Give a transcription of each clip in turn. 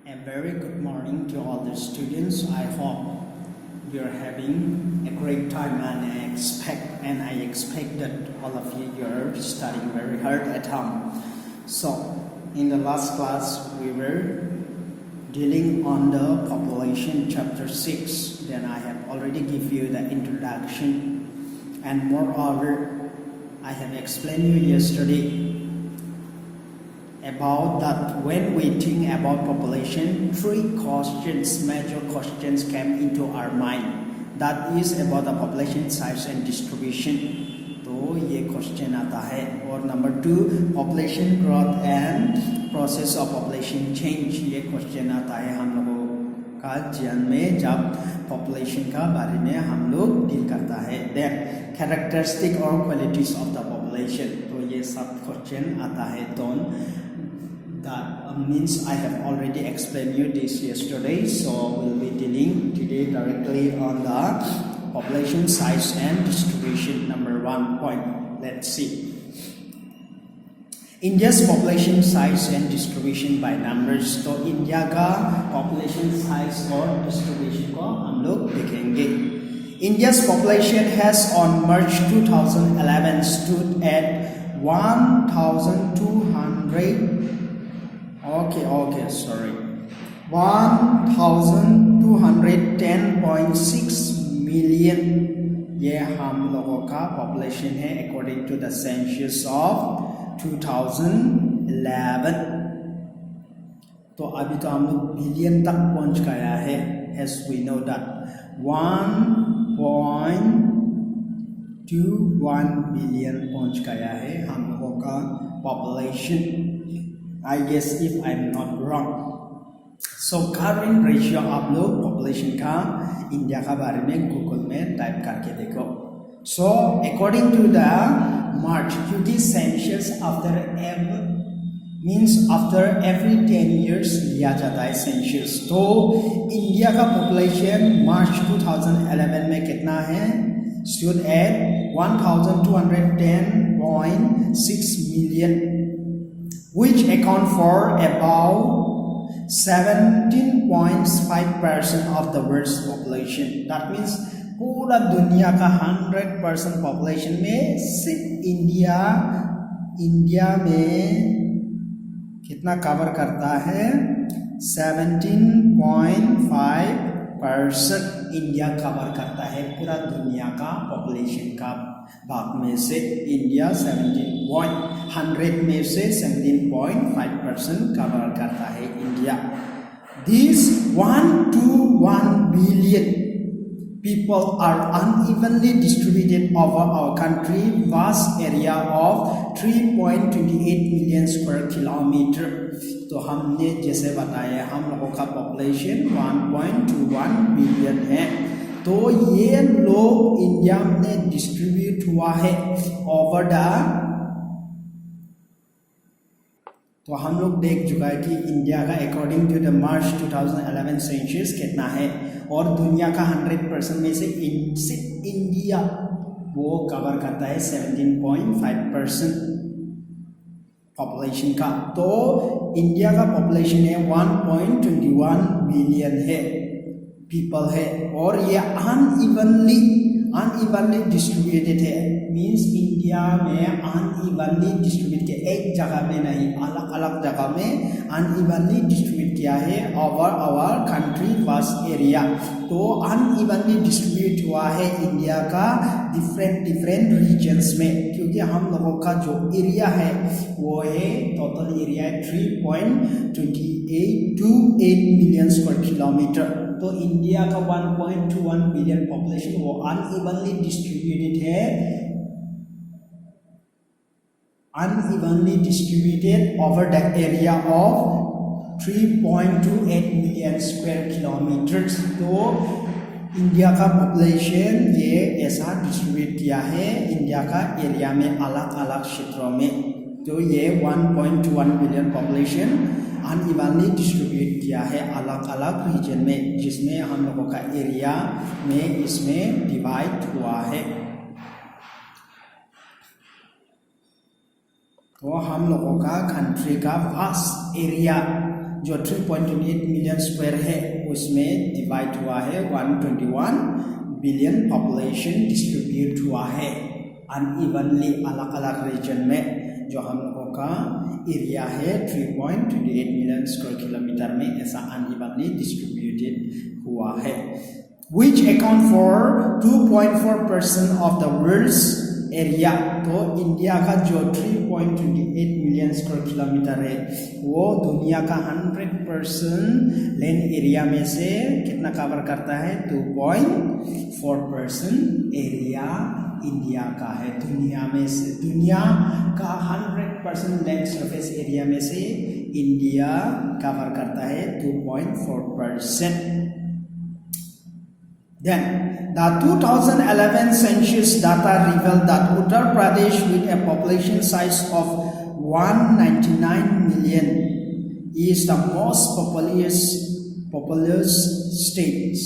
A very good morning to all the students. I hope you're having a great time, and I expect that all of you are studying very hard at home. So in the last class we were dealing on the population chapter 6. Then I have already give you the introduction, and moreover I have explained you yesterday about that when we think about population, three questions, major questions came into our mind. That is about the population size and distribution. तो ये question आता है. और number 2 population growth and process of population change, ये question आता है हम लोगों का जीवन में जब population का बारे में हम लोग डील करता है. Then characteristic or qualities of the population, तो ये सब क्वेश्चन आता है. तो that means I have already explained you this yesterday, so we'll be dealing today directly on the population size and distribution. Number 1 point, let's see India's population size and distribution by numbers. तो India का population size और distribution को हम लोग देखेंगे. India's population has on March 2011 stood at 1,210.6 million. ये हम लोगों का population है according to the census of 2011. तो अभी तो हम लोग बिलियन तक पहुंच गया है. As we know that 1.21 billion पहुंच गया है हम लोगों का population. I guess if I'm not wrong. So current ratio आप लोग population का इंडिया का बारे में गूगल में टाइप करके देखो. So according to the March, क्योंकि census after every 10 years लिया जाता है census. तो इंडिया का population March 2011 में कितना है? Stood at 1,210.6 million, which account for about 17.5% of the world's population. That means पूरा दुनिया का 100% population में सिर्फ इंडिया में कितना कवर करता है? 17.5% इंडिया कवर करता है पूरा दुनिया का population का भाग में से. इंडिया 100 में से 17.5% कवर करता है India. These 1 to 1 billion people are unevenly distributed over our country vast area of 3.28 million square kilometer. तो हमने जैसे बताया हम लोगों का population 1.21 billion है. तो ये लोग इंडिया में डिस्ट्रीब्यूट हुआ है ओवर द. तो हम लोग देख चुका है कि इंडिया का according to the March 2011 census कितना है, और दुनिया का 100% में से इंडिया वो कवर करता है 17.5% पॉपुलेशन का. तो इंडिया का पॉपुलेशन है 1.21 बिलियन है पीपल है, और ये अनइवनली डिस्ट्रीब्यूटेड है. मींस इंडिया में अनइवनली डिस्ट्रीब्यूट किया, एक जगह में नहीं, अलग अलग जगह में अनइवनली डिस्ट्रीब्यूट किया है over our country vast area. तो अनइवनली डिस्ट्रीब्यूट हुआ है इंडिया का डिफरेंट रीजन्स में, क्योंकि हम लोगों का जो एरिया है वो है total area 3.28 million square kilometre. तो इंडिया का 1.21 बिलियन पॉपुलेशन वो अनइवनली डिस्ट्रीब्यूटेड है, unevenly distributed over the area of 3.28 million square kilometers. तो इंडिया का पॉपुलेशन ये ऐसा डिस्ट्रीब्यूट किया है इंडिया का एरिया में अलग अलग क्षेत्रों में. तो ये 1.21 बिलियन पॉपुलेशन अनइवनली डिस्ट्रीब्यूट किया है अलग अलग रीजन में, जिसमें हम लोगों का एरिया में इसमें डिवाइड हुआ है. तो हम लोगों का कंट्री का वास्ट एरिया जो 3.28 मिलियन स्क्वायर है उसमें डिवाइड हुआ है 121 बिलियन पॉपुलेशन डिस्ट्रीब्यूट हुआ है अनइवनली अलग अलग रीजन में। जो हम लोगों का एरिया है 3.28 मिलियन स्क्वायर किलोमीटर में ऐसा अनइवनली डिस्ट्रीब्यूटेड हुआ है, which account for 2.4% of the world's area। तो इंडिया का जो 3.28 मिलियन स्क्वायर किलोमीटर है वो दुनिया का 100% लैंड एरिया में से कितना कवर करता है, 2.4% एरिया इंडिया का है। दुनिया में से, दुनिया का 100% लैंड सरफेस एरिया में से इंडिया कवर करता है 2.4%। Then, the 2011 census data revealed that Uttar Pradesh, with a population size of 199 million, is the most populous state.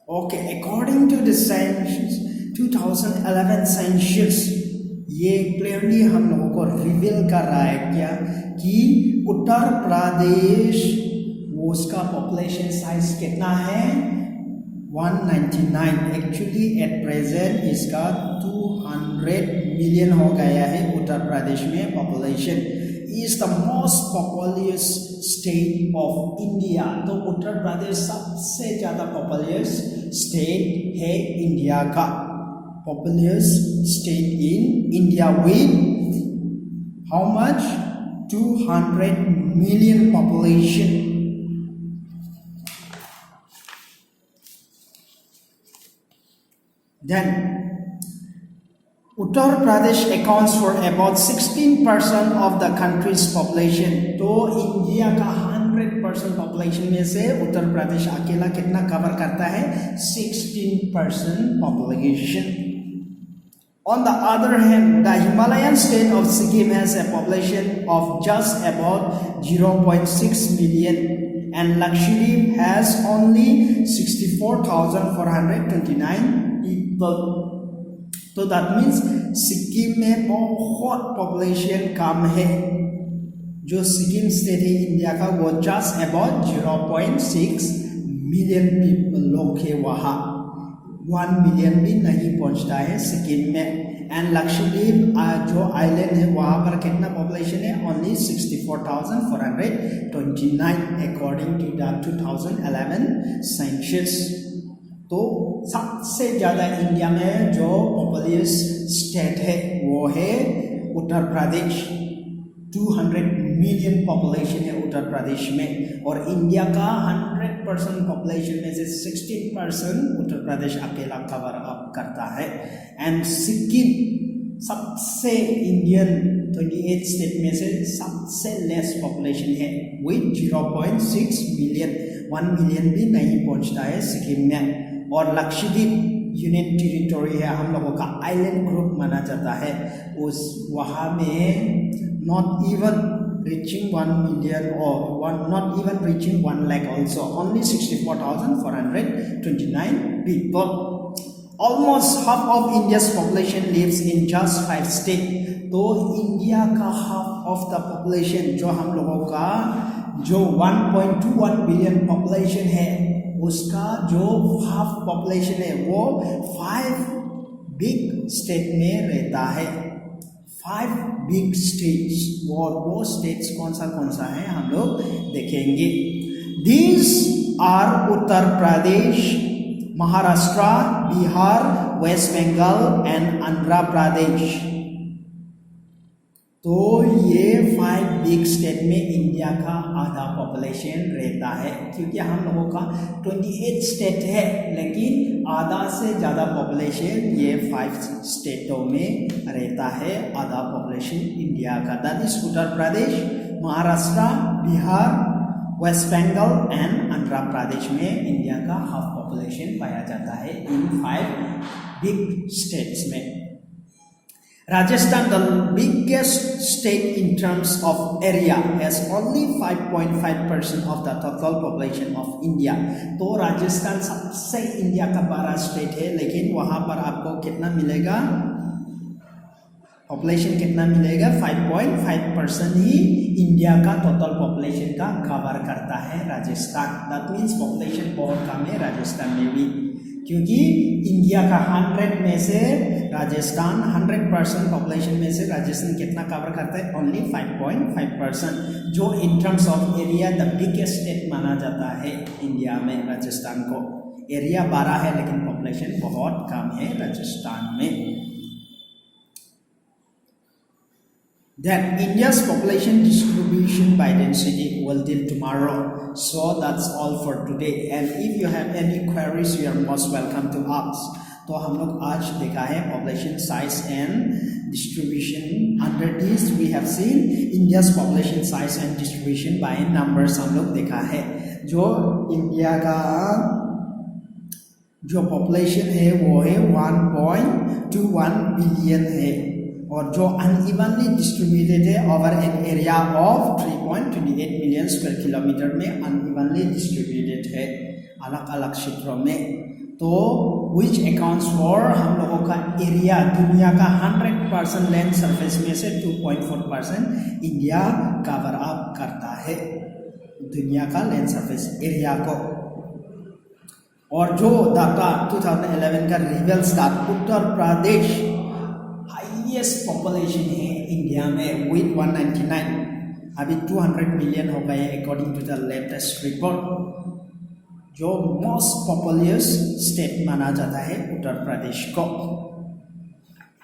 Okay, according to the census, 2011 census, ये क्लियरली हम लोगों को reveal कर रहा है क्या कि उत्तर प्रदेश उसका पॉपुलेशन साइज कितना है, 199। एक्चुअली एट प्रेजेंट इसका 200 मिलियन हो गया है उत्तर प्रदेश में population. Is the most populous state of India. तो उत्तर प्रदेश सबसे ज़्यादा पॉपुलस स्टेट है इंडिया का, populous state in India with how much, 200 million population. Then, Uttar Pradesh accounts for about 16% of the country's population। तो इंडिया का 100% population में से उत्तर प्रदेश अकेला कितना कवर करता है, 16% population. On the other hand, the Himalayan state of Sikkim has a population of just about 0.6 million and Lakshadweep has only 64,429 people। तो that means Sikkim में बहुत पॉपुलेशन कम है। जो सिक्किम स्टेट है इंडिया का वो जस्ट अबाउट 0.6 मिलियन पीपल लोग है वहाँ, 1 मिलियन भी नहीं पहुँचता है सिक्किम में। एंड लक्षद्वीप जो आइलैंड है वहाँ पर कितना पॉपुलेशन है, only 64,429 according to the 2011 census. तो सबसे ज़्यादा इंडिया में जो पॉपुलस स्टेट है वो है उत्तर प्रदेश, 200 मिलियन पॉपुलेशन है उत्तर प्रदेश में। और इंडिया का 100% पॉपुलेशन में से 16% उत्तर प्रदेश अकेला कवर अप करता है। एंड सिक्किम सबसे इंडियन 28 स्टेट में से सबसे लेस पॉपुलेशन है विथ 0.6 मिलियन, 1 मिलियन भी नहीं पहुंचता है सिक्किम में। और लक्षद्वीप यूनियन टेरिटोरी है, हम लोगों का आइलैंड ग्रुप माना जाता है, उस वहाँ में not even reaching 1 million or not even reaching 1 lakh also, only 64,429 people। Almost half of India's population lives in just 5 states। तो इंडिया का हाफ ऑफ द पॉपुलेशन जो हम लोगों का जो 1.21 बिलियन पॉपुलेशन है उसका जो हाफ पॉपुलेशन है वो 5 बिग स्टेट में रहता है। 5 बिग स्टेट्स, और वो स्टेट्स कौन सा है हम लोग देखेंगे। These are Uttar Pradesh, Maharashtra, Bihar, West Bengal and Andhra Pradesh. तो ये 5 बिग स्टेट में इंडिया का आधा पॉपुलेशन रहता है, क्योंकि हम लोगों का 28 स्टेट है लेकिन आधा से ज़्यादा पॉपुलेशन ये 5 स्टेटों में रहता है, आधा पॉपुलेशन इंडिया का। That is Uttar Pradesh, Maharashtra, Bihar, West Bengal and Andhra Pradesh में इंडिया का हाफ पॉपुलेशन पाया जाता है इन 5 बिग स्टेट्स में। Rajasthan, the biggest state in terms of area, has only 5.5% of the total population of India। तो राजस्थान सबसे इंडिया का बड़ा स्टेट है लेकिन वहाँ पर आपको कितना मिलेगा, पॉपुलेशन कितना मिलेगा 5.5% ही इंडिया का टोटल पॉपुलेशन का कवर करता है राजस्थान। दैट मीन्स पॉपुलेशन बहुत कम है राजस्थान में भी, क्योंकि इंडिया का 100 में से राजस्थान 100% पॉपुलेशन में से राजस्थान कितना कवर करता है, ओनली 5.5%, जो in terms of area the biggest state माना जाता है इंडिया में। राजस्थान को एरिया 12 है लेकिन पॉपुलेशन बहुत कम है राजस्थान में। Then India's population distribution by density will deal tomorrow. So that's all for today. And if you have any queries, you are most welcome to ask. तो हम लोग आज देखा है population size and distribution. Under this we have seen India's population size and distribution by numbers हम लोग देखा है। जो इंडिया का जो population है वो है 1.21 बिलियन है, और जो अनइवनली डिस्ट्रीब्यूटेड है over an area of 3.28 million square kilometre में अनइवनली डिस्ट्रीब्यूटेड है अलग अलग क्षेत्रों में। तो विच अकाउंट्स फॉर हम लोगों का एरिया, दुनिया का 100% लैंड सरफेस में से 2.4% इंडिया कवर अप करता है दुनिया का लैंड सरफेस एरिया को। और जो डाटा 2011 का reveals that Uttar Pradesh highest population है इंडिया में विद 199, अभी 200 मिलियन हो गए according to the latest report. जो मोस्ट पॉपुलस स्टेट माना जाता है उत्तर प्रदेश को,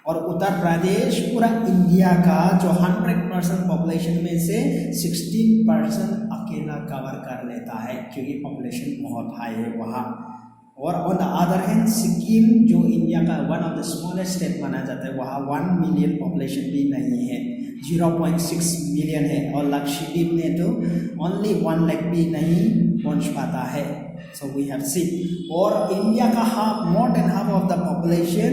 और उत्तर प्रदेश पूरा इंडिया का जो 100% पॉपुलेशन में से 16% अकेला कवर कर लेता है, क्योंकि पॉपुलेशन बहुत हाई है वहाँ। और on the other hand Sikkim जो इंडिया का one of the smallest state माना जाता है, वहाँ 1 मिलियन पॉपुलेशन भी नहीं है, 0.6 मिलियन है, और लक्षद्वीप में तो ओनली 1 लाख भी नहीं पहुँच पाता है। सो वी हैव सीन, और इंडिया का more than half of the population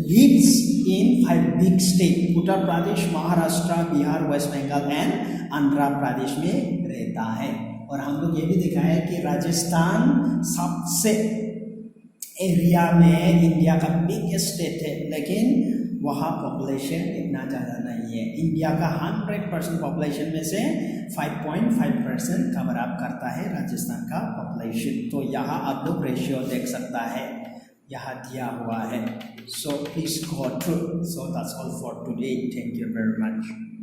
lives in 5 big state, Uttar Pradesh, Maharashtra, Bihar, West Bengal and Andhra Pradesh में रहता है। और हम लोग ये भी देखा है कि राजस्थान सबसे एरिया में इंडिया का बिगेस्ट स्टेट है, लेकिन वहाँ पॉपुलेशन इतना ज़्यादा नहीं है। इंडिया का 100% पॉपुलेशन में से 5.5% कवर अप करता है राजस्थान का पॉपुलेशन। तो यहाँ आप लोग रेशियो देख सकता है, यहाँ दिया हुआ है। So please go through. So that's all for today. Thank you very much.